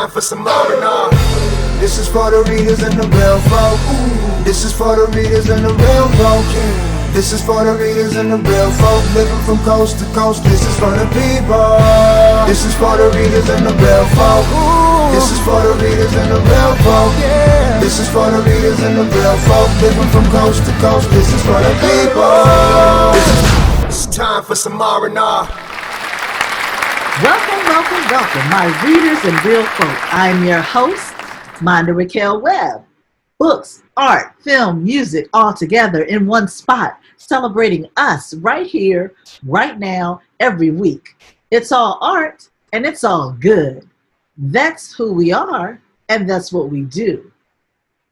time for some R&R. This is for the readers and the real folk. This is for the readers and the real folk. This is for the readers and the real folk living from coast to coast. This is for the people. This is for the readers and the real folk. This is for the readers and the real folk. This is for the readers and the real folk living from coast to coast. This is for the people. It's time for some R&R. Welcome, my readers and real folk. I'm your host, Monda Raquel Webb. Books, art, film, music, all together in one spot, celebrating us right here, right now, every week. It's all art, and it's all good. That's who we are, and that's what we do.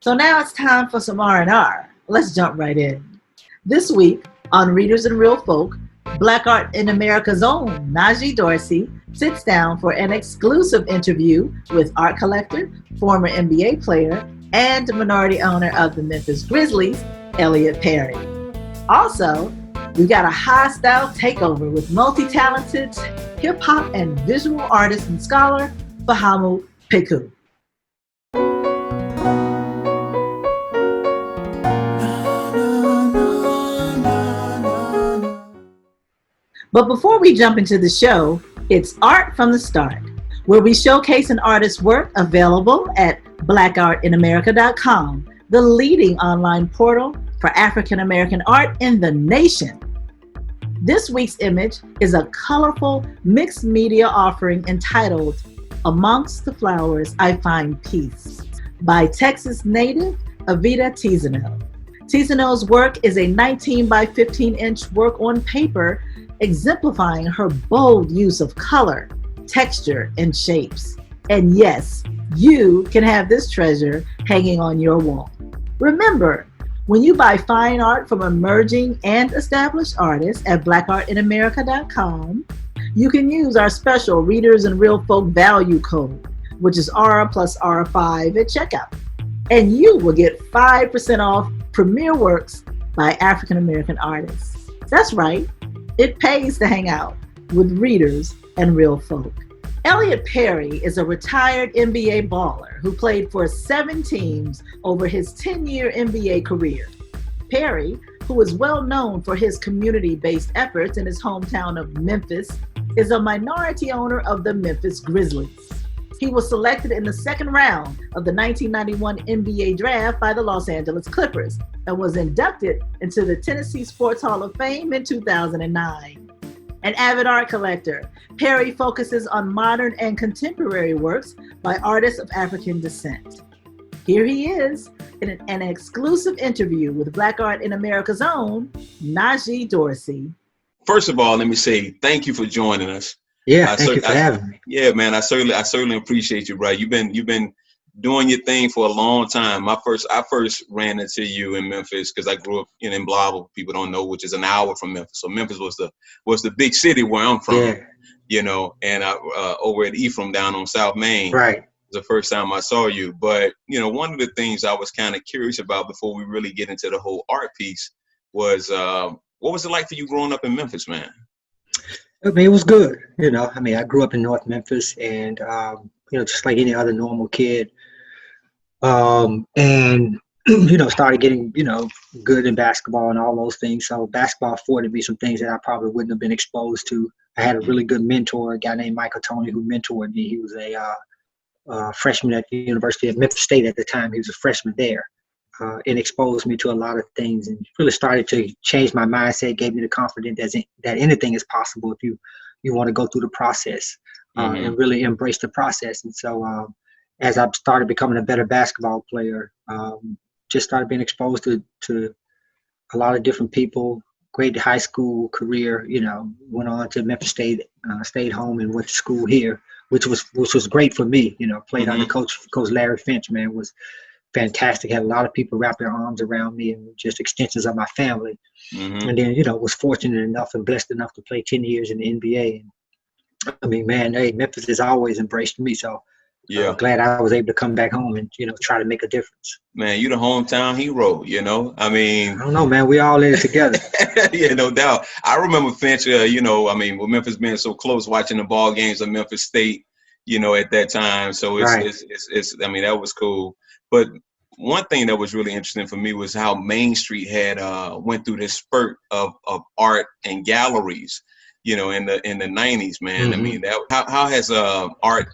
So now it's time for some R&R. Let's jump right in. This week on Readers and Real Folk, Black Art in America's own Najee Dorsey sits down for an exclusive interview with art collector, former NBA player, and minority owner of the Memphis Grizzlies, Elliot Perry. Also, we got a Hass-Style Takeover with multi-talented hip-hop and visual artist and scholar, Fahamu Pecou. But before we jump into the show, it's Art from the Start, where we showcase an artist's work available at blackartinamerica.com, the leading online portal for African American art in the nation. This week's image is a colorful mixed media offering entitled Amongst the Flowers I Find Peace by Texas native Avita Tizinell. Tizinell's work is a 19 by 15 inch work on paper exemplifying her bold use of color, texture, and shapes. And yes, you can have this treasure hanging on your wall. Remember, when you buy fine art from emerging and established artists at blackartinamerica.com, you can use our special Readers and Real Folk value code, which is R plus R5 at checkout. And you will get 5% off premier works by African American artists. That's right. It pays to hang out with Readers and Real Folk. Elliot Perry is a retired NBA baller who played for 7 teams over his 10-year NBA career. Perry, who is well known for his community-based efforts in his hometown of Memphis, is a minority owner of the Memphis Grizzlies. He was selected in the second round of the 1991 NBA draft by the Los Angeles Clippers and was inducted into the Tennessee Sports Hall of Fame in 2009. An avid art collector, Perry focuses on modern and contemporary works by artists of African descent. Here he is in an exclusive interview with Black Art in America's own Najee Dorsey. First of all, let me say thank you for joining us. Yeah, thank you for having me. Yeah, man, I certainly appreciate you, bro. You've been doing your thing for a long time. I first ran into you in Memphis because I grew up in Blavel. People don't know, which is an hour from Memphis. So Memphis was the big city where I'm from. Yeah. And I over at Ephraim down on South Main. Right. It was the first time I saw you. But one of the things I was kind of curious about before we really get into the whole art piece was what was it like for you growing up in Memphis, man? I mean, it was good. I grew up in North Memphis and, just like any other normal kid. And, started getting, good in basketball and all those things. So basketball afforded me some things that I probably wouldn't have been exposed to. I had a really good mentor, a guy named Michael Tony, who mentored me. He was a freshman at the University of Memphis State at the time. He was a freshman there. And exposed me to a lot of things and really started to change my mindset, gave me the confidence that anything is possible if you want to go through the process and really embrace the process. And so as I started becoming a better basketball player, just started being exposed to a lot of different people, great high school career, went on to Memphis State, stayed home and went to school here, which was great for me, played under Coach Larry Finch, man, was fantastic. Had a lot of people wrap their arms around me and just extensions of my family. And then, was fortunate enough and blessed enough to play 10 years in the NBA. And I mean, man, Memphis has always embraced me. So glad I was able to come back home and, try to make a difference. Man, you the hometown hero, I mean. I don't know, man. We all in it together. Yeah, no doubt. I remember Finch, with Memphis being so close, watching the ball games of Memphis State. at that time. So Right. it's I mean, that was cool. But one thing that was really interesting for me was how Main Street had went through this spurt of art and galleries, in the 90s, man. I mean, that how has art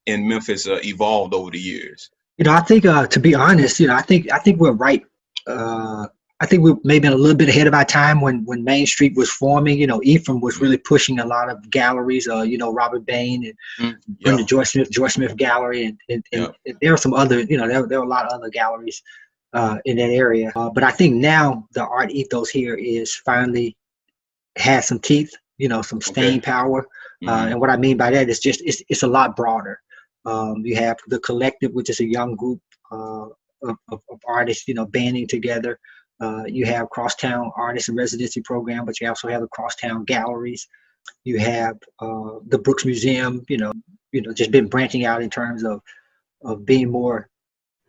in Memphis evolved over the years? I think to be honest, I think we're right. I think we're maybe a little bit ahead of our time when Main Street was forming. Ephraim was really pushing a lot of galleries. Robert Bain and Yeah. Brenda Joyce Smith Gallery, and there are some other. There were a lot of other galleries in that area. But I think now the art ethos here is finally has some teeth. Some staying power. And what I mean by that is just it's a lot broader. You have the Collective, which is a young group of artists, banding together. You have Crosstown Artists and Residency Program, but you also have the Crosstown Galleries. You have the Brooks Museum, just been branching out in terms of being more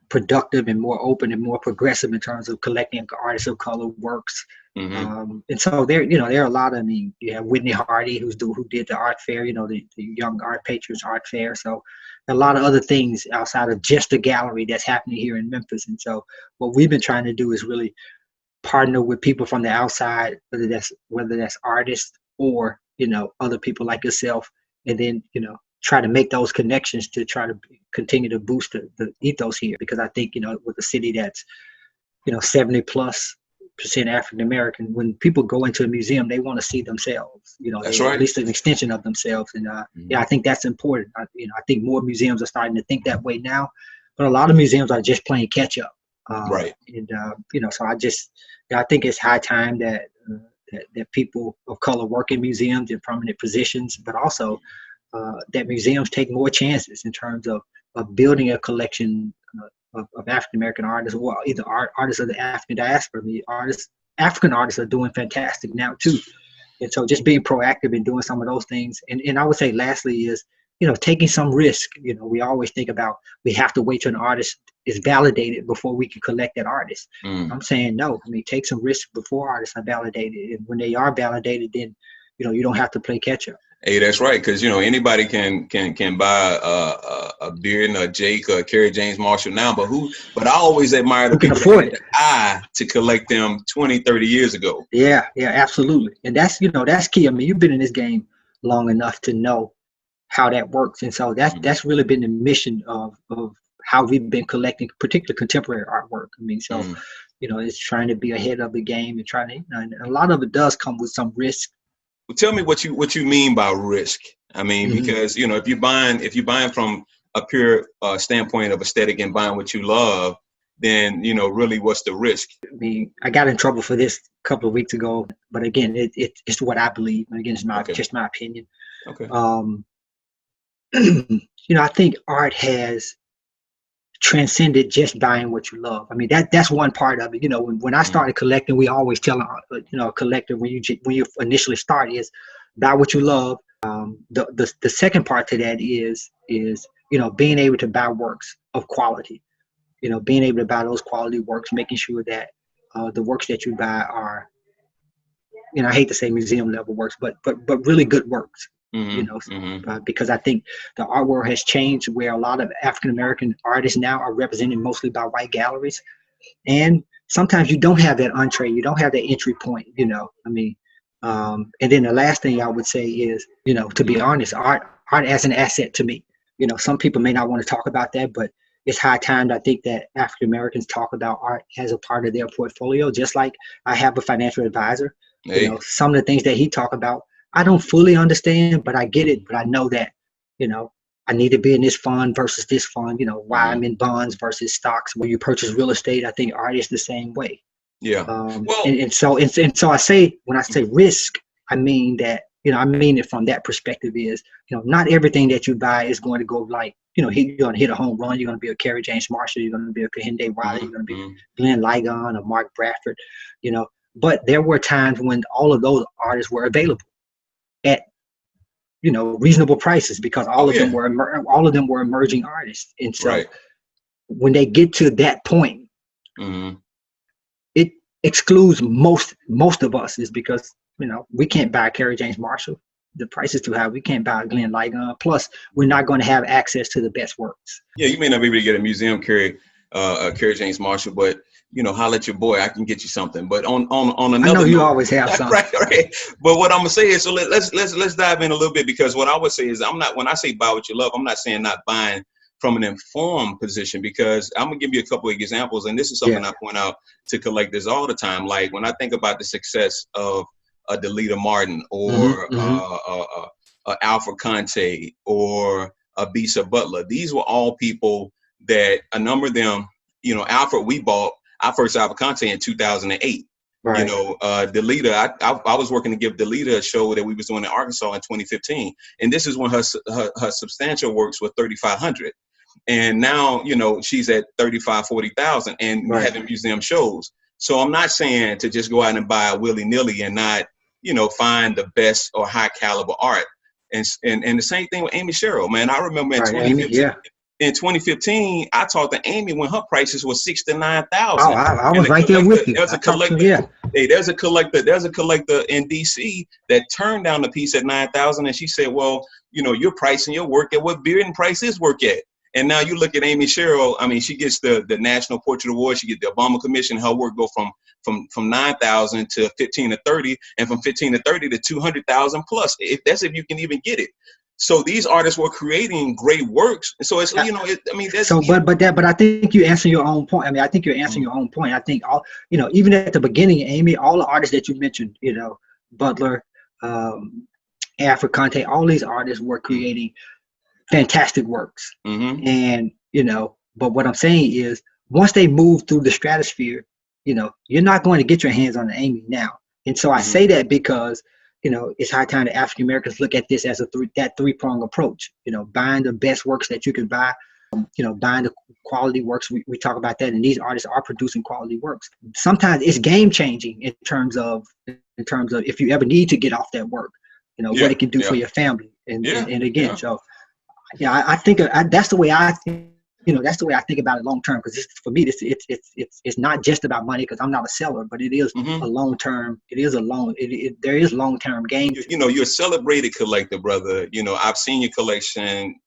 productive and more open and more progressive in terms of collecting artists of color works. And so there are a lot of, you have Whitney Hardy who did the art fair, the Young Art Patriots Art Fair. So a lot of other things outside of just the gallery that's happening here in Memphis. And so what we've been trying to do is really partner with people from the outside, whether that's artists or, other people like yourself, and then, try to make those connections to try to continue to boost the ethos here. Because I think, with a city that's, 70+% African American, when people go into a museum, they want to see themselves, That's right. At least an extension of themselves. And I think that's important. I think more museums are starting to think that way now, but a lot of museums are just playing catch up. Right. And so I think it's high time that people of color work in museums in prominent positions, but also that museums take more chances in terms of building a collection of African American artists, or either artists of the African diaspora. African artists are doing fantastic now too, and so just being proactive in doing some of those things. And I would say lastly is, taking some risk. We always think about we have to wait till an artist is validated before we can collect that artist. I'm saying no. Take some risk before artists are validated, and when they are validated, then you don't have to play catch up. Hey, that's right, because anybody can buy a Beard and a Jake or a Kerry James Marshall now, but I always admire the people that had the eye to collect them 20, 30 years ago. Yeah, absolutely, and that's key. You've been in this game long enough to know how that works, and so that's really been the mission of how we've been collecting, particularly contemporary artwork. It's trying to be ahead of the game and trying to, and a lot of it does come with some risk. Well, tell me what you mean by risk. Because if you're buying from a pure standpoint of aesthetic and buying what you love, then really what's the risk? I got in trouble for this a couple of weeks ago, but again, it's what I believe. And again, it's just my opinion. Okay. I think art has transcended just buying what you love. That's one part of it. When I started collecting, we always tell a collector when you initially start is buy what you love. The second part to that is being able to buy works of quality. Being able to buy those quality works, making sure that the works that you buy are, I hate to say museum level works, but really good works. Because I think the art world has changed where a lot of African American artists now are represented mostly by white galleries, and sometimes you don't have that entree, you don't have that entry point. And then the last thing I would say is, to be honest, art as an asset to me. Some people may not want to talk about that, but it's high time I think that African Americans talk about art as a part of their portfolio. Just like I have a financial advisor. Hey. Some of the things that he talk about, I don't fully understand, but I get it. But I know that, I need to be in this fund versus this fund, why I'm in bonds versus stocks. Where you purchase real estate, I think art is the same way. Yeah. And so I say, when I say risk, I mean that, I mean it from that perspective is, not everything that you buy is going to go like, you're going to hit a home run. You're going to be a Kerry James Marshall. You're going to be a Kehinde Wiley. You're going to be Glenn Ligon or Mark Bradford, But there were times when all of those artists were available at reasonable prices, because all of them were emerging artists. And so when they get to that point, it excludes most of us, is because we can't buy Kerry James Marshall, the price is too high. We can't buy a Glenn Ligon. Plus, we're not going to have access to the best works. Yeah, you may not be able to get a museum carry James Marshall, but holler at your boy. I can get you something. But on another I know you note, always have something. right. But what I'm gonna say is, so let's dive in a little bit, because what I would say is, when I say buy what you love, I'm not saying not buying from an informed position, because I'm gonna give you a couple of examples, and this is something I point out to collectors all the time. Like when I think about the success of a Delita Martin or Alfred Conte or a Bisa Butler, these were all people that a number of them, Alfred, we bought our first Alfred Conte in 2008. Right. Delita, I was working to give Delita a show that we was doing in Arkansas in 2015, and this is when her substantial works were 3,500, and now she's at 40,000, and having museum shows. So I'm not saying to just go out and buy willy nilly and not find the best or high caliber art, and the same thing with Amy Sherrill, man. I remember in 2015. In 2015, I talked to Amy when her prices were $69,000. Oh, I was right there with you. There's a collector. Hey, there's a collector in DC that turned down the piece at $9,000, and she said, "Well, you're pricing your work at what Bearden price his work at." And now you look at Amy Sherrill. I mean, she gets the National Portrait Award. She gets the Obama Commission. Her work go from 9,000 to 15 to 30, and from 15 to 30 to 200,000 plus. If you can even get it. So these artists were creating great works. So it's that's but I think you answer your own point. I mean, I think you're answering your own point. I think even at the beginning, Amy, all the artists that you mentioned, Butler, Alfred Conte, all these artists were creating fantastic works. And but what I'm saying is, once they move through the stratosphere, you're not going to get your hands on the Amy now. And so I say that because it's high time that African Americans look at this as that three-pronged approach. Buying the best works that you can buy, buying the quality works. We talk about that, and these artists are producing quality works. Sometimes it's game changing in terms of if you ever need to get off that work, what it can do for your family. And again, so I think that's the way I think. That's the way I think about it long term, because for me, it's not just about money, because I'm not a seller, but it is a long term. There is long term gains. You're a celebrated collector, brother. I've seen your collection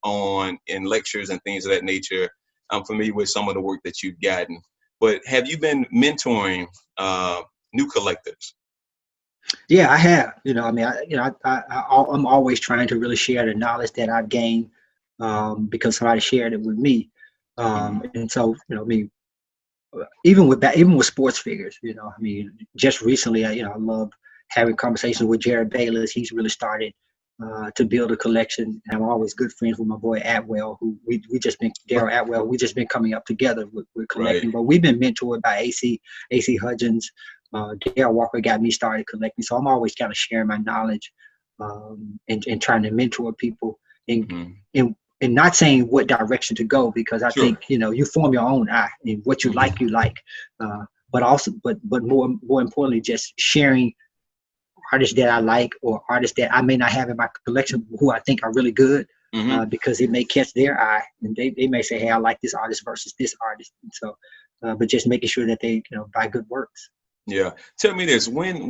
in lectures and things of that nature. I'm familiar with some of the work that you've gotten, but have you been mentoring new collectors? Yeah, I have. I'm always trying to really share the knowledge that I've gained because somebody shared it with me. And so, even with sports figures, just recently, I love having conversations with Jared Bayless. He's really started to build a collection. And I'm always good friends with my boy Atwell, who Daryl Atwell. We just been coming up together with collecting, but we've been mentored by AC Hudgens. Daryl Walker got me started collecting. So I'm always kind of sharing my knowledge and trying to mentor people and not saying what direction to go, because I think, you form your own eye, and what you like, but more importantly, just sharing artists that I like, or artists that I may not have in my collection who I think are really good, because it may catch their eye, and they may say, hey, I like this artist versus this artist. And so, but just making sure that they, buy good works. Yeah. Tell me this, when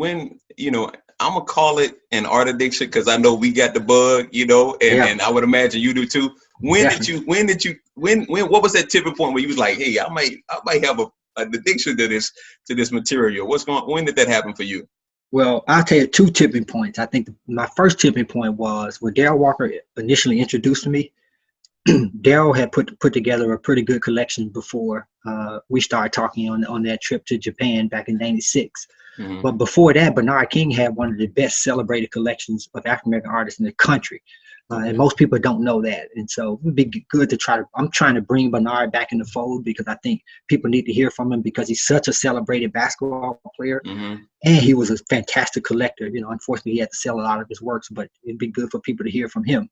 I'm gonna call it an art addiction, because I know we got the bug, and I would imagine you do too. When what was that tipping point where you was like, hey, I might have an addiction to this material? When did that happen for you? Well, I'll tell you two tipping points. I think my first tipping point was when Daryl Walker initially introduced me. Daryl had put together a pretty good collection before we started talking on that trip to Japan back in '96. But before that, Bernard King had one of the best celebrated collections of African American artists in the country. And most people don't know that. And so it would be good to I'm trying to bring Bernard back in the fold, because I think people need to hear from him, because he's such a celebrated basketball player. And he was a fantastic collector. Unfortunately, he had to sell a lot of his works, but it'd be good for people to hear from him.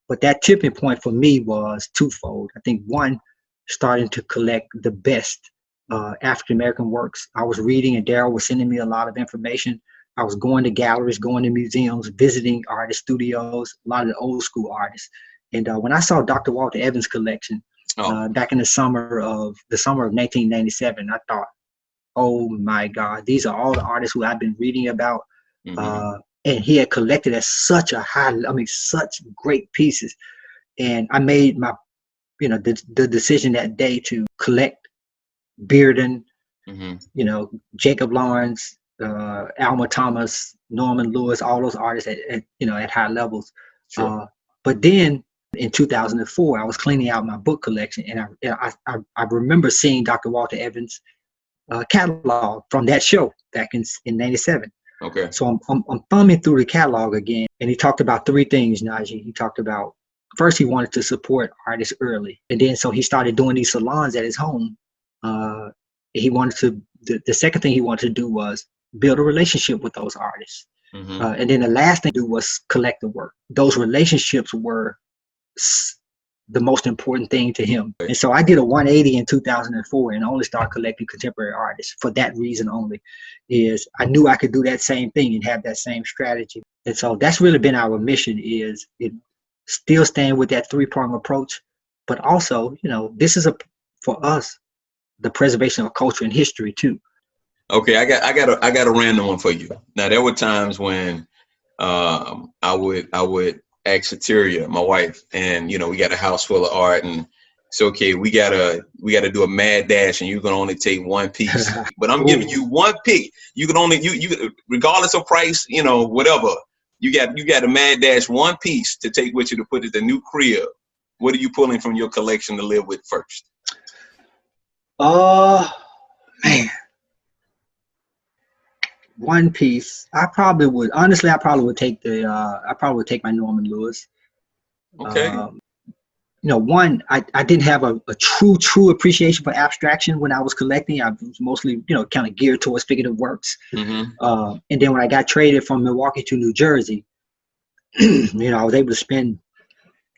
But that tipping point for me was twofold. I think one, starting to collect the best African-American works. I was reading, and Daryl was sending me a lot of information. I was going to galleries, going to museums, visiting artist studios, a lot of the old school artists. And when I saw Dr. Walter Evans' collection back in the summer of 1997, I thought, oh my God, these are all the artists who I've been reading about. and he had collected at such such great pieces. And I made my, the decision that day to collect Bearden, Jacob Lawrence, Alma Thomas, Norman Lewis, all those artists at high levels. Sure. But then in 2004, I was cleaning out my book collection, and I remember seeing Dr. Walter Evans' catalog from that show back in '97. Okay. So I'm thumbing through the catalog again, and he talked about three things, Najee. He talked about, first, he wanted to support artists early, and then so he started doing these salons at his home. He wanted to. The second thing he wanted to do was build a relationship with those artists. And then the last thing to do was collect the work. Those relationships were the most important thing to him. And so I did a 180 in 2004 and only started collecting contemporary artists for that reason only. Is I knew I could do that same thing and have that same strategy. And so that's really been our mission, is it still staying with that three-pronged approach, but also, this is for us, the preservation of culture and history too. Okay, I got a random one for you. Now, there were times when I would ask Sateria, my wife, and we got a house full of art, and it's okay, we gotta do a mad dash, and you can only take one piece. But I'm giving you one pick. You can only you regardless of price, whatever. You got a mad dash, one piece to take with you to put at the new crib. What are you pulling from your collection to live with first? Man. One piece. I probably would take take my Norman Lewis. Okay. One, I didn't have a true appreciation for abstraction when I was collecting. I was mostly, kind of geared towards figurative works. And then when I got traded from Milwaukee to New Jersey, I was able to spend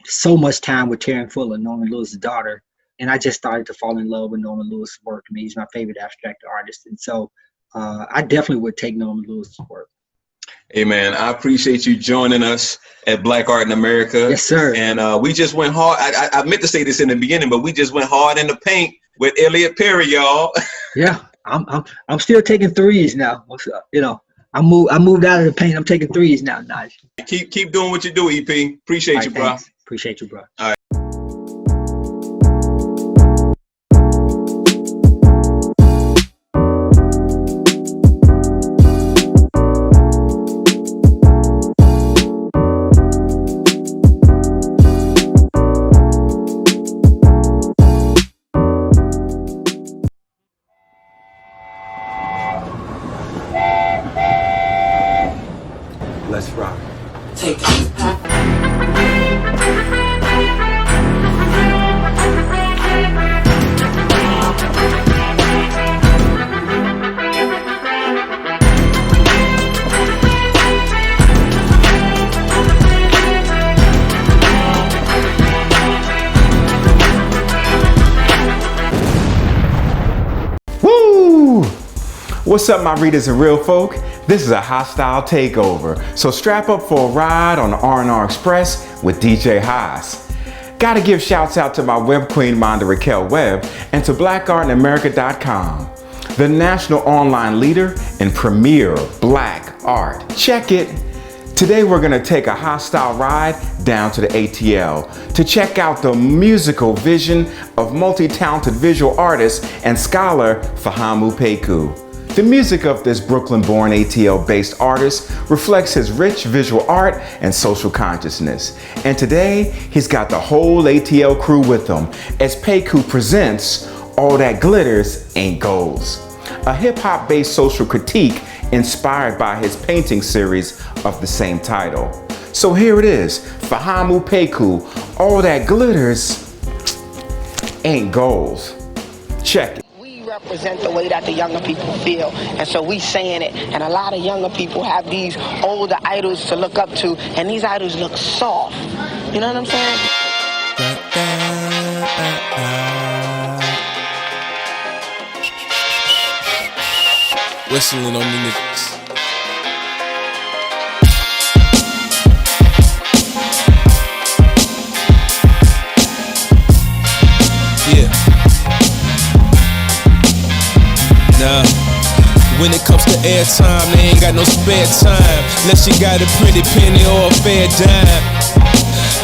so much time with Taryn Fuller, Norman Lewis' daughter, and I just started to fall in love with Norman Lewis' work. I mean, he's my favorite abstract artist, and so I definitely would take Norman Lewis' work. Hey, man, I appreciate you joining us at Black Art in America. Yes, sir. And we just went hard. I meant to say this in the beginning, but we just went hard in the paint with Elliot Perry, y'all. Yeah, I'm still taking threes now. I moved out of the paint. I'm taking threes now, Najee. Keep doing what you do, EP. Appreciate you, bro. Thanks. Appreciate you, bro. All right. Let's rock. Take Woo! What's up, my readers and real folk? This is a Hass-Style Takeover, so strap up for a ride on the R&R Express with DJ Hass. Gotta give shouts out to my web queen, Monda Raquel Webb, and to blackartinamerica.com, the national online leader in premier black art. Check it. Today we're gonna take a Hass-Style ride down to the ATL to check out the musical vision of multi-talented visual artist and scholar Fahamu Pecou. The music of this Brooklyn-born ATL-based artist reflects his rich visual art and social consciousness. And today, he's got the whole ATL crew with him as Pecou presents All That Glitters Ain't Goals, a hip-hop based social critique inspired by his painting series of the same title. So here it is, Fahamu Pecou, All That Glitters Ain't Goals. Check it. Represent the way that the younger people feel, and so we saying it, and a lot of younger people have these older idols to look up to, and these idols look soft. You know what I'm saying? Whistling on the niggas. Yeah. Nah, When it comes to airtime, they ain't got no spare time, unless you got a pretty penny or a fair dime.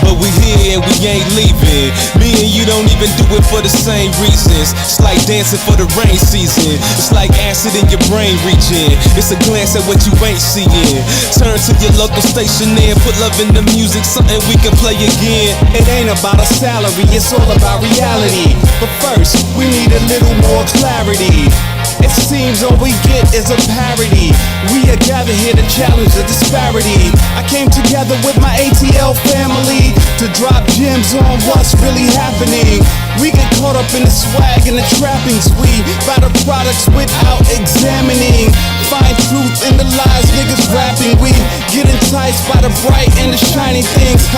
But we here and we ain't leaving. Me and you don't even do it for the same reasons. It's like dancing for the rain season. It's like acid in your brain region. It's a glance at what you ain't seeing. Turn to your local station there, put love in the music, something we can play again. It ain't about a salary, it's all about reality. But first, we need a little more clarity. It seems all we get is a parody. We are gathered here to challenge the disparity. I came together with my ATL family to drop gems on what's really happening. We get caught up in the swag and the trappings. We buy the products without examining. Find truth in the lies niggas rapping. We get enticed by the bright and the shiny things.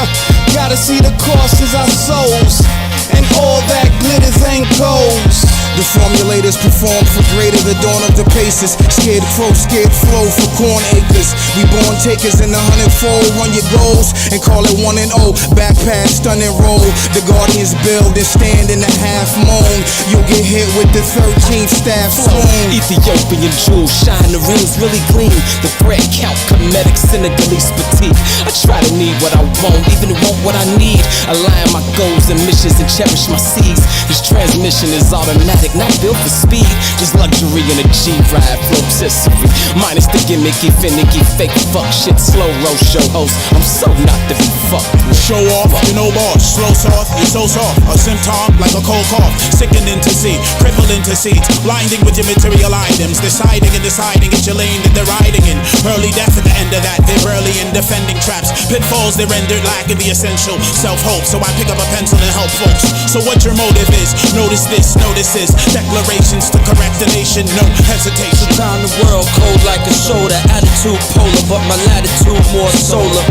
Gotta see the cost is our souls, and all that glitters ain't gold. The formulators perform for greater the dawn of the paces. Scared crow, scared flow for corn acres. We born takers in the 100-fold. Run your goals and call it 1-0. Back pass, stun and roll. The Guardians build and stand in the half moon. You'll get hit with the 13th staff soon. Ethiopian jewels shine, the rims really clean. The thread count, comedic, Senegalese petite. I try to need what I want, even want what I need. Align my goals and missions and cherish my seeds. This transmission is automatic, not built for speed. Just luxury in a G-ride, rotisserie. Minus the gimmicky, finicky, fake fuck shit. Slow roll show host, I'm so not to be fucked with. Show off, you know boss. Slow soft, you're so soft. A symptom like a cold cough. Sickening to see, crippling to seeds. Blinding with your material items. Deciding and deciding it's your lane that they're riding in. Early death at the end of that. They're early in defending traps. Pitfalls they rendered lacking the essential self-hope. So I pick up a pencil and help folks. So what your motive is, notice this, notice this. Declarations to correct the nation, no hesitation. Time the world cold like a shoulder. Attitude polar, but my latitude more solar.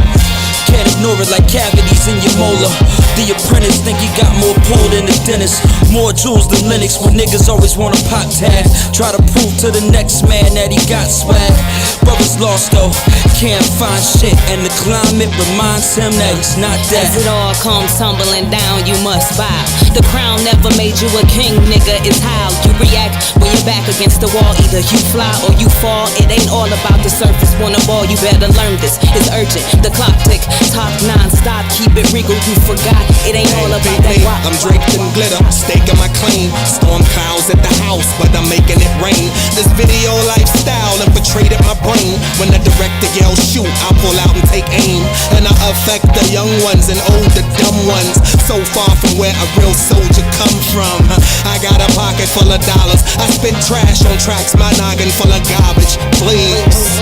Can't ignore it like cavities in your molar. The apprentice think he got more pull than the dentist. More jewels than Linux, when niggas always want a pop tag. Try to prove to the next man that he got swag. Brothers lost though, can't find shit, and the climate reminds him that he's not that. As it all comes tumbling down, you must bow. The crown never made you a king, nigga, is how you react when you're back against the wall. Either you fly or you fall. It ain't all about the surface, wanna ball, you better learn this. It's urgent, the clock tick, talk non-stop, keep it regal, you forgot. It ain't all about that rock. I'm draped in glitter, staking my claim. Storm clouds at the house, but I'm making it rain. This video lifestyle infiltrated my brain. When the director yells shoot, I pull out and take aim. And I affect the young ones and older dumb ones. So far from where a real soldier come from. I got a pocket full of dollars. I spit trash on tracks, my noggin full of garbage. Please.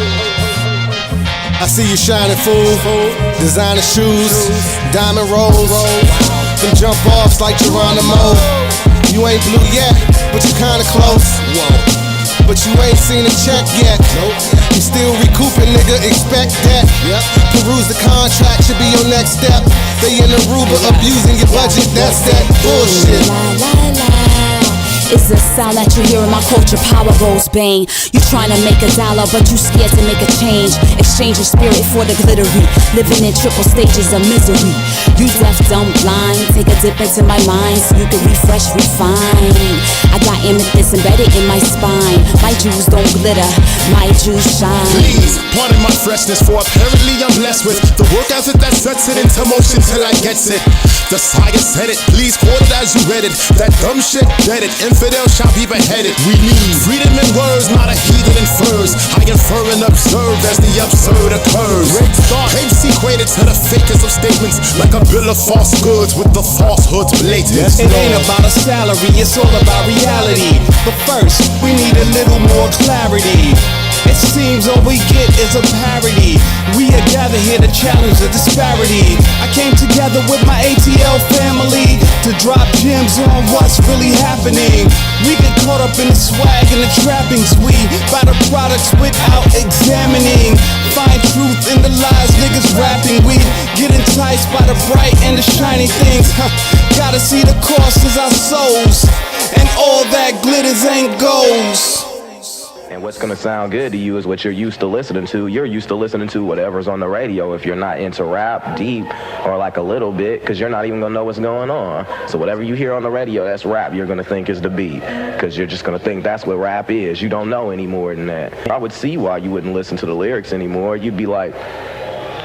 I see you shining, fool. Designer shoes, diamond rolls. Them jump offs like Geronimo. You ain't blue yet, but you kinda close. But you ain't seen a check yet. You still recouping, nigga, expect that. Peruse the contract, should be your next step. They in Aruba abusing your budget, that's that bullshit. It's the sound that you hear in my culture, power goes bang. You tryna make a dollar, but you scared to make a change. Exchange your spirit for the glittery. Living in triple stages of misery. You deaf, dumb, blind. Take a dip into my mind so you can refresh, refine. I got amethyst embedded in my spine. My jewels don't glitter, my jewels shine. Please, pardon my freshness, for apparently I'm blessed with the work ethic that sets it into motion till I gets it. The science said it, please quote it as you read it. That dumb shit, get it. Infidel shall be beheaded. We need freedom in words, not a heathen in furs. I infer and observe as the absurd occurs. Papes equated to the fakest of statements, like a bill of false goods with the falsehoods blatant. It ain't about a salary, it's all about reality. But first, we need a little more clarity. It seems all we get is a parody. We are gathered here to challenge the disparity. I came together with my ATL family to drop gems on what's really happening. We get caught up in the swag and the trappings. We buy the products without examining. Find truth in the lies niggas rapping. We get enticed by the bright and the shiny things. Gotta see the cost is our souls, and all that glitters ain't gold. And what's going to sound good to you is what you're used to listening to. You're used to listening to whatever's on the radio if you're not into rap deep or like a little bit, because you're not even going to know what's going on. So whatever you hear on the radio, that's rap. You're going to think is the beat, because you're just going to think that's what rap is. You don't know any more than that. I would see why you wouldn't listen to the lyrics anymore. You'd be like,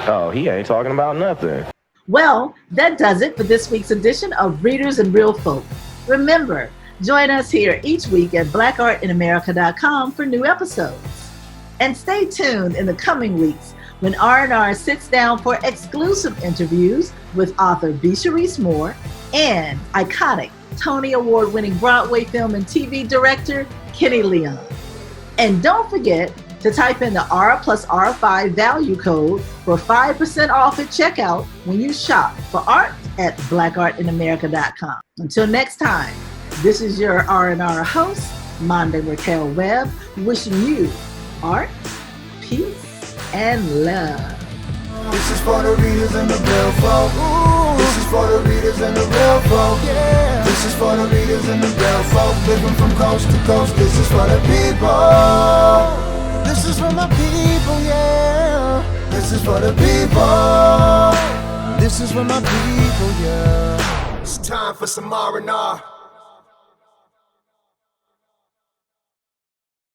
oh, he ain't talking about nothing. Well, that does it for this week's edition of Readers and Real Folk. Remember, join us here each week at blackartinamerica.com for new episodes. And stay tuned in the coming weeks when R&R sits down for exclusive interviews with author B. Sharice Moore and iconic Tony Award-winning Broadway film and TV director Kenny Leon. And don't forget to type in the R plus R5 value code for 5% off at checkout when you shop for art at blackartinamerica.com. Until next time, this is your R&R host, Monda Raquel Webb, wishing you art, peace, and love. This is for the readers and the real folk. This is for the readers and the real folk. This is for the readers and the real folk. Living from coast to coast. This is for the people. This is for my people, yeah. This is for the people. This is for my people, yeah. It's time for some R&R.